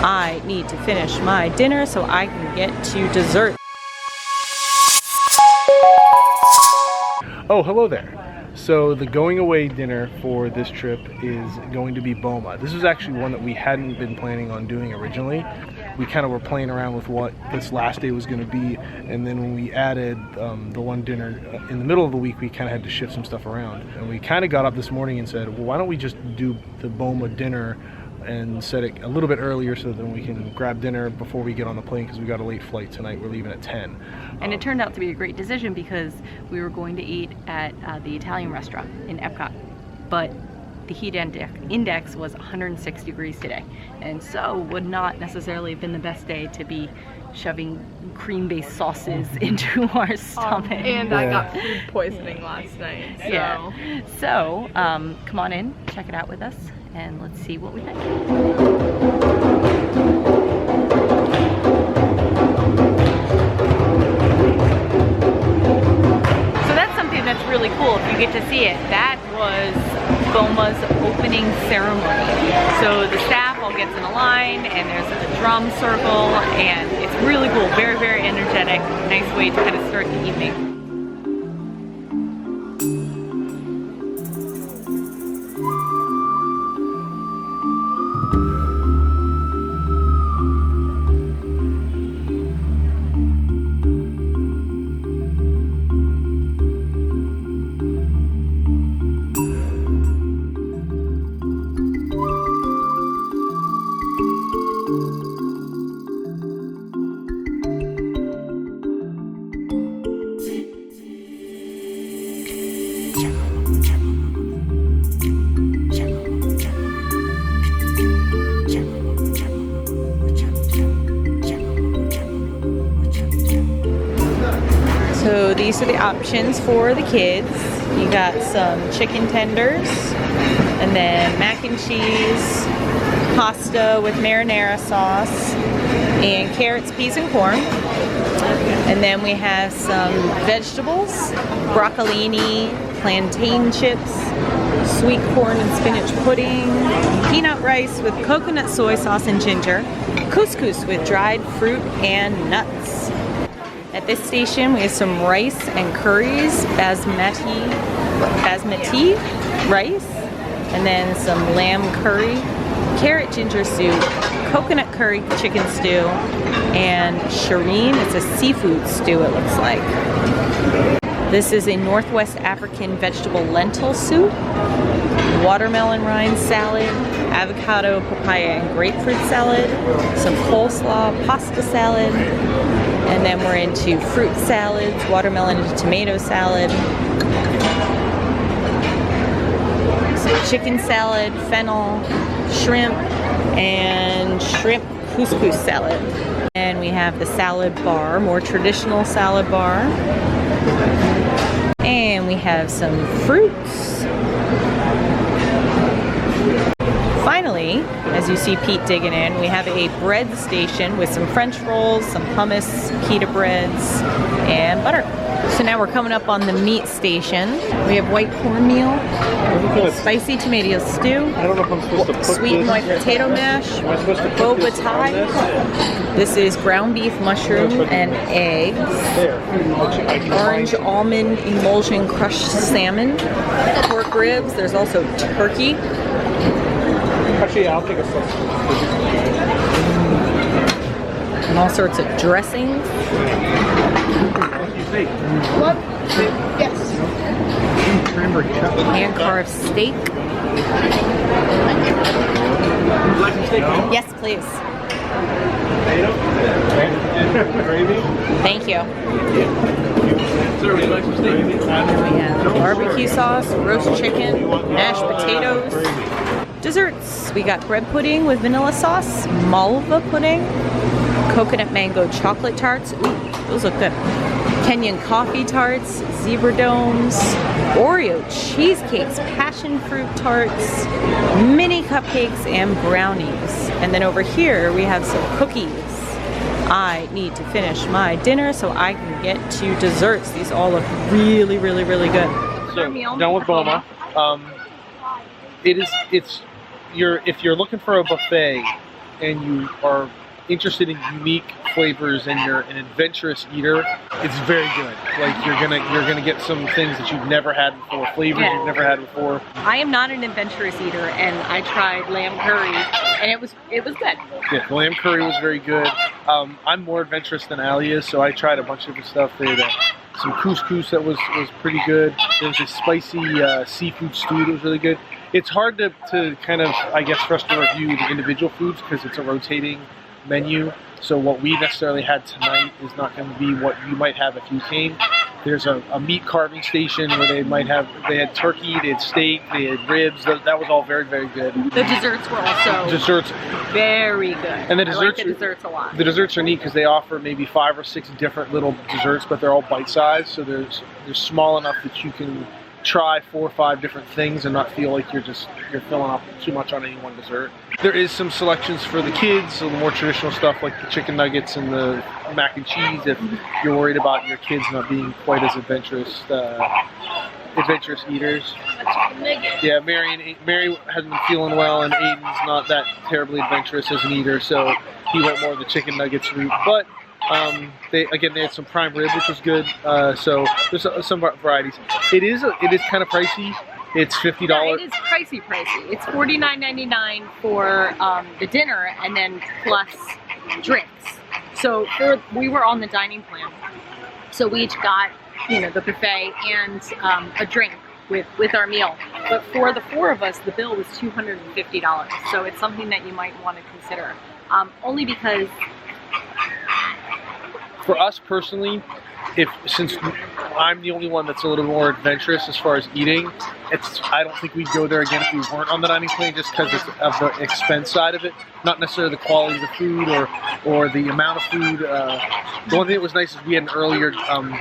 I need to finish my dinner so I can get to dessert. Oh, hello there. So the going away dinner for this trip is going to be Boma. This was actually one that we hadn't been planning on doing originally. We kind of were playing around with what this last day was going to be, and then when we added the one dinner in the middle of the week, we kind of had to shift some stuff around. And we kind of got up this morning and said, well, why don't we just do the Boma dinner and set it a little bit earlier so that we can grab dinner before we get on the plane, because we got a late flight tonight. We're leaving at 10. And it turned out to be a great decision because we were going to eat at the Italian restaurant in Epcot, but the heat index was 106 degrees today, and so would not necessarily have been the best day to be shoving cream-based sauces into our stomach. And I got food poisoning last night, so. Yeah. So, come on in, check it out with us, and let's see what we think. So that's something that's really cool if you get to see it. That was Boma's opening ceremony. So the staff all gets in a line and there's a drum circle, and it's really cool, very, very energetic, nice way to kind of start the evening. So these are the options for the kids. You got some chicken tenders, and then mac and cheese, pasta with marinara sauce, and carrots, peas, and corn. And then we have some vegetables, broccolini, plantain chips, sweet corn and spinach pudding, peanut rice with coconut soy sauce and ginger, couscous with dried fruit and nuts. At this station, we have some rice and curries, basmati rice, and then some lamb curry, carrot ginger soup, coconut curry chicken stew, and shireen. It's a seafood stew, it looks like. This is a Northwest African vegetable lentil soup, watermelon rind salad, avocado, papaya, and grapefruit salad, some coleslaw, pasta salad, and then we're into fruit salads, watermelon and tomato salad, some chicken salad, fennel, shrimp, and shrimp couscous salad. And we have the salad bar, more traditional salad bar. And we have some fruits. Finally, as you see Pete digging in, we have a bread station with some French rolls, some hummus, pita breads, and butter. So now we're coming up on the meat station. We have white cornmeal, spicy tomato stew, sweet and white potato mash, boba Thai. This is ground beef, mushroom, and eggs. Orange almond emulsion crushed salmon, pork ribs. There's also turkey. Actually, I'll take a sauce. And all sorts of dressings. What? Yes. Hand carved steak. Would you like some steak? Yes, please. Gravy? Thank you. Sir, would you like some steak? We have barbecue sauce, roast chicken, mashed potatoes. Desserts. We got bread pudding with vanilla sauce, malva pudding, coconut mango chocolate tarts. Ooh, those look good. Kenyan coffee tarts, zebra domes, Oreo cheesecakes, passion fruit tarts, mini cupcakes, and brownies. And then over here we have some cookies. I need to finish my dinner so I can get to desserts. These all look really, really, really good. So, done with Boma. If you're looking for a buffet, and you are interested in unique flavors and you're an adventurous eater, it's very good. Like you're gonna get some things that you've never had before, flavors you've never had before. I am not an adventurous eater, and I tried lamb curry, and it was good. Yeah, the lamb curry was very good. I'm more adventurous than Ali is, so I tried a bunch of different stuff. They had some couscous that was pretty good. There was a spicy seafood stew that was really good. It's hard to kind of, I guess, for us to review the individual foods because it's a rotating menu. So what we necessarily had tonight is not going to be what you might have if you came. There's a meat carving station where they had turkey, they had steak, they had ribs. That was all very, very good. The desserts were also very good. And the desserts, I like the desserts a lot. The desserts are neat because they offer maybe 5 or 6 different little desserts, but they're all bite-sized. So they're small enough that you can try 4 or 5 different things and not feel like you're filling up too much on any one dessert. There is some selections for the kids, so the more traditional stuff like the chicken nuggets and the mac and cheese if you're worried about your kids not being quite as adventurous eaters. Yeah, Mary hasn't been feeling well, and Aiden's not that terribly adventurous as an eater, so he went more of the chicken nuggets route. But they had some prime rib, which was good. So there's some varieties. It is kind of pricey. It's $50. Yeah, it is pricey. It's $49.99 for the dinner, and then plus drinks. So we were on the dining plan, so we each got the buffet and a drink with our meal. But for the 4 of us, the bill was $250. So it's something that you might want to consider, only because. For us personally, since I'm the only one that's a little more adventurous as far as eating, I don't think we'd go there again if we weren't on the dining plan, just because of the expense side of it, not necessarily the quality of the food or the amount of food. The one thing that was nice is we had an earlier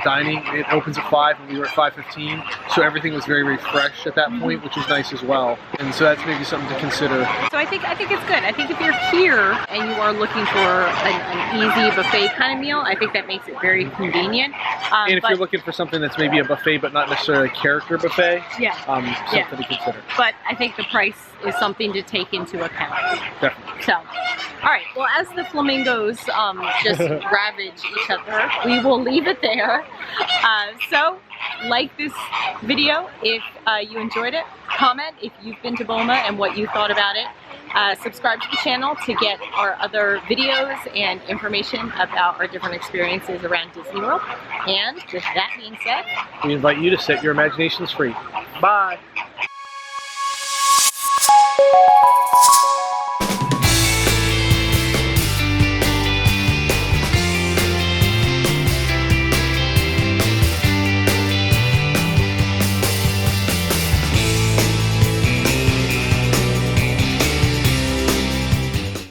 dining. It opens at 5 and we were at 5:15, so everything was very, very fresh at that point, which was nice as well. And so that's maybe something to consider. So I think it's good. I think if you're here and you are looking for an easy buffet kind of meal, I think that makes it very convenient. And if you're looking for something that's maybe a buffet but not necessarily a character buffet, something to consider. But I think the price is something to take into account. Definitely. So, all right. Well, as the flamingos just ravage each other, we will leave it there. So, like this video if you enjoyed it. Comment if you've been to Boma and what you thought about it. Subscribe to the channel to get our other videos and information about our different experiences around Disney World. And with that being said, we invite you to set your imaginations free. Bye!